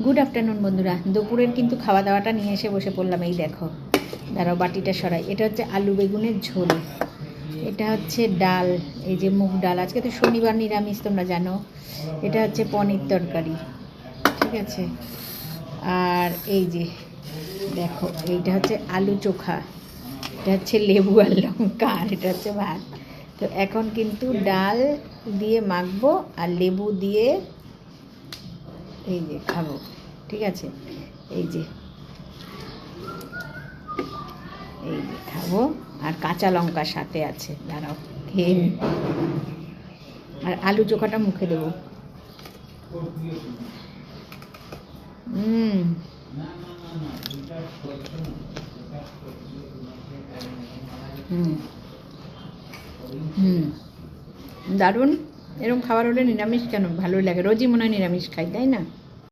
Good afternoon বন্ধুরা, দুপুরের কিন্তু খাওয়া দাওয়াটা নিয়ে এসে বসে পড়লাম। এই দেখো, দাঁড়াও বাটিটা সরাই। এটা হচ্ছে আলু বেগুনের ঝোল, এটা হচ্ছে ডাল, এই যে মুগ ডাল, আজকে তো শনিবার নিরামিষ তোমরা জানো। এটা হচ্ছে পনির তরকারি, ঠিক আছে। আর এই যে দেখো, এইটা হচ্ছে আলু চোখা, এটা হচ্ছে লেবু আর লঙ্কা, আর এটা হচ্ছে ভাত। তো এখন কিন্তু ডাল দিয়ে মাখবো আর লেবু দিয়ে এই যে খাবো, ঠিক আছে। এই যে খাবো, আর কাঁচা লঙ্কা সাথে আছে, দাঁড়াও খেয়ে নি। আর আলু চোখাটা মুখে দেবো। হুম হুম হুম দারুণ। এরকম খাবার হলে নিরামিষ কেন ভালোই লাগে, রোজই মনে হয় নিরামিষ খাই, তাই না?